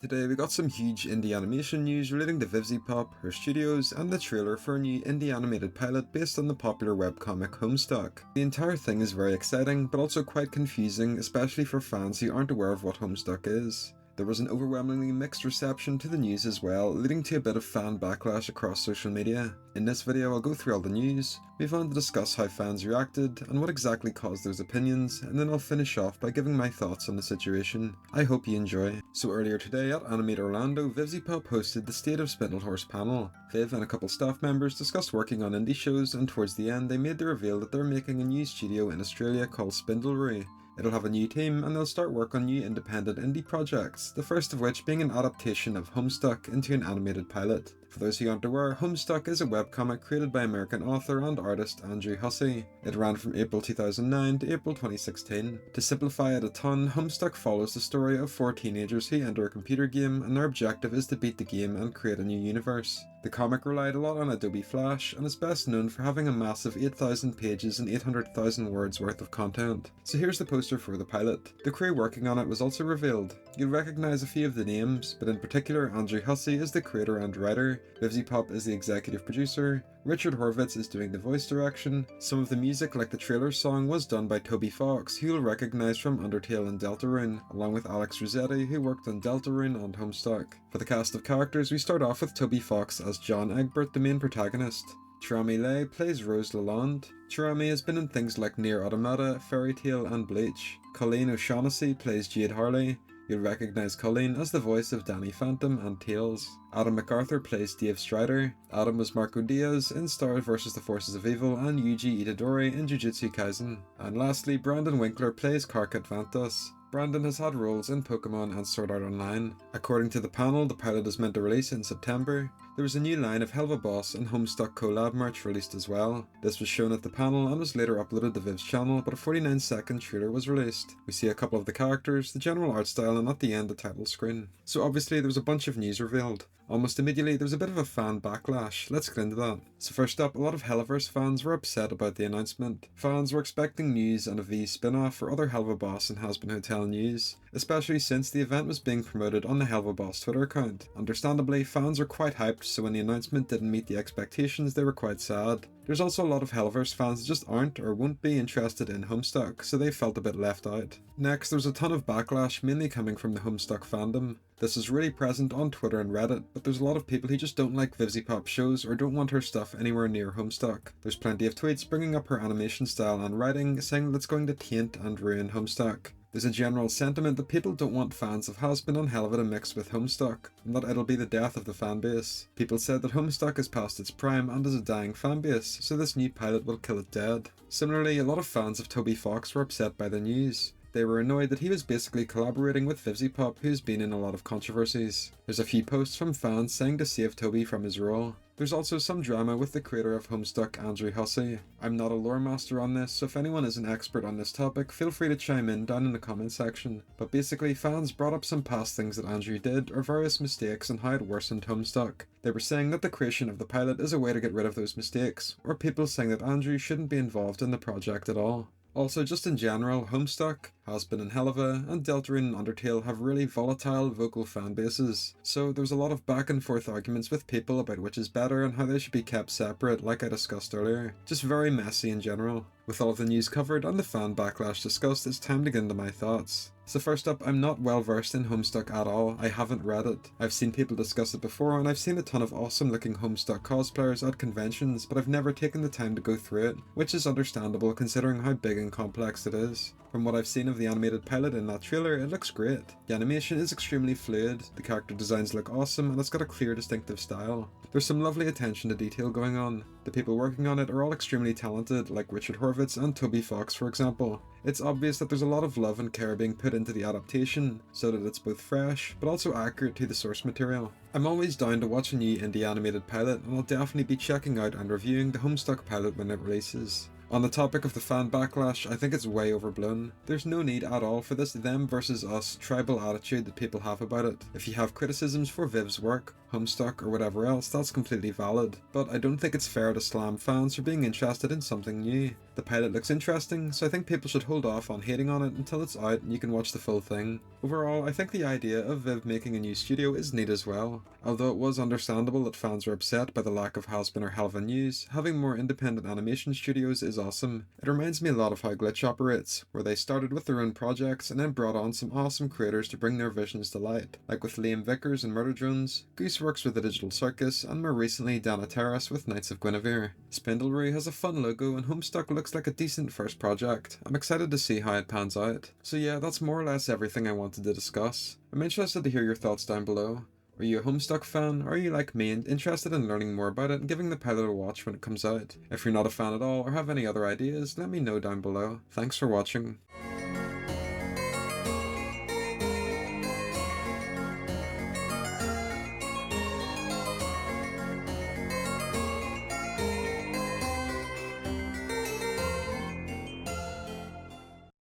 Today we got some huge indie animation news relating to Vivziepop, her studios, and the trailer for a new indie animated pilot based on the popular webcomic Homestuck. The entire thing is very exciting, but also quite confusing, especially for fans who aren't aware of what Homestuck is. There was an overwhelmingly mixed reception to the news as well, leading to a bit of fan backlash across social media. In this video I'll go through all the news, move on to discuss how fans reacted and what exactly caused those opinions, and then I'll finish off by giving my thoughts on the situation. I hope you enjoy. So earlier today at Animate Orlando, Vivziepop hosted the State of Spindlehorse panel. Viv and a couple staff members discussed working on indie shows, and towards the end they made the reveal that they're making a new studio in Australia called Spindlery. It'll have a new team and they'll start work on new independent indie projects, the first of which being an adaptation of Homestuck into an animated pilot. For those who aren't aware, Homestuck is a webcomic created by American author and artist Andrew Hussie. It ran from April 2009 to April 2016. To simplify it a ton, Homestuck follows the story of 4 teenagers who enter a computer game and their objective is to beat the game and create a new universe. The comic relied a lot on Adobe Flash and is best known for having a massive 8,000 pages and 800,000 words worth of content. So here's the poster for the pilot. The crew working on it was also revealed. You'll recognise a few of the names, but in particular Andrew Hussie is the creator and writer, Vivziepop is the executive producer, Richard Horvitz is doing the voice direction. Some of the music, like the trailer song, was done by Toby Fox, who you'll recognise from Undertale and Deltarune, along with Alex Rossetti, who worked on Deltarune and Homestuck. For the cast of characters, we start off with Toby Fox as John Egbert, the main protagonist. Cherami Leigh plays Rose Lalonde. Cherami has been in things like Nier Automata, Fairy Tail and Bleach. Colleen O'Shaughnessy plays Jade Harley. You'll recognise Colleen as the voice of Danny Phantom and Tails. Adam MacArthur plays Dave Strider. Adam was Marco Diaz in Star vs. the Forces of Evil and Yuji Itadori in Jujutsu Kaisen. And lastly, Brandon Winkler plays Karkat Vantas. Brandon has had roles in Pokemon and Sword Art Online. According to the panel, the pilot is meant to release in September. There was a new line of Hell of a Boss and Homestuck collab merch released as well. This was shown at the panel and was later uploaded to Viv's channel, but a 49-second trailer was released. We see a couple of the characters, the general art style, and at the end the title screen. So obviously there was a bunch of news revealed. Almost immediately there was a bit of a fan backlash. Let's get into that. So first up, a lot of Helliverse fans were upset about the announcement. Fans were expecting news and a V spin-off or other Hell of a Boss and Has Been Hotel news, especially since the event was being promoted on the Hell of a Boss Twitter account. Understandably, fans were quite hyped, so when the announcement didn't meet the expectations they were quite sad. There's also a lot of Helliverse fans that just aren't or won't be interested in Homestuck, so they felt a bit left out. Next, there was a ton of backlash, mainly coming from the Homestuck fandom. This is really present on Twitter and Reddit, but there's a lot of people who just don't like Vivziepop shows or don't want her stuff anywhere near Homestuck. There's plenty of tweets bringing up her animation style and writing, saying that it's going to taint and ruin Homestuck. There's a general sentiment that people don't want fans of Has Been and Helvita mixed with Homestuck, and that it'll be the death of the fanbase. People said that Homestuck is past its prime and is a dying fanbase, so this new pilot will kill it dead. Similarly, a lot of fans of Toby Fox were upset by the news. They were annoyed that he was basically collaborating with Vivziepop, who's been in a lot of controversies. There's a few posts from fans saying to save Toby from his role. There's also some drama with the creator of Homestuck, Andrew Hussie. I'm not a lore master on this, so if anyone is an expert on this topic, feel free to chime in down in the comment section. But basically, fans brought up some past things that Andrew did, or various mistakes and how it worsened Homestuck. They were saying that the creation of the pilot is a way to get rid of those mistakes, or people saying that Andrew shouldn't be involved in the project at all. Also, just in general, Homestuck, Has Been and Helliva, and Deltarune and Undertale have really volatile vocal fan bases, so there was a lot of back and forth arguments with people about which is better and how they should be kept separate, like I discussed earlier. Just very messy in general. With all of the news covered and the fan backlash discussed, it's time to get into my thoughts. So first up, I'm not well versed in Homestuck at all. I haven't read it. I've seen people discuss it before and I've seen a ton of awesome looking Homestuck cosplayers at conventions, but I've never taken the time to go through it, which is understandable considering how big and complex it is. From what I've seen of the animated pilot in that trailer, it looks great. The animation is extremely fluid, the character designs look awesome, and it's got a clear distinctive style. There's some lovely attention to detail going on. The people working on it are all extremely talented, like Richard Horvitz and Toby Fox for example. It's obvious that there's a lot of love and care being put into the adaptation, so that it's both fresh, but also accurate to the source material. I'm always down to watch a new indie animated pilot, and I'll definitely be checking out and reviewing the Homestuck pilot when it releases. On the topic of the fan backlash, I think it's way overblown. There's no need at all for this them versus us tribal attitude that people have about it. If you have criticisms for Viv's work, Homestuck, or whatever else, that's completely valid. But I don't think it's fair to slam fans for being interested in something new. The pilot looks interesting, so I think people should hold off on hating on it until it's out and you can watch the full thing. Overall, I think the idea of Viv making a new studio is neat as well. Although it was understandable that fans were upset by the lack of Has-Been or Helva news, having more independent animation studios is awesome. It reminds me a lot of how Glitch operates, where they started with their own projects and then brought on some awesome creators to bring their visions to light, like with Liam Vickers and Murder Drones, Goose works with the Digital Circus, and more recently Dana Terrace with Knights of Guinevere. Spindlery has a fun logo and Homestuck looks like a decent first project. I'm excited to see how it pans out. So yeah, that's more or less everything I wanted to discuss. I'm interested to hear your thoughts down below. Are you a Homestuck fan, or are you like me and interested in learning more about it and giving the pilot a watch when it comes out? If you're not a fan at all or have any other ideas, let me know down below. Thanks for watching.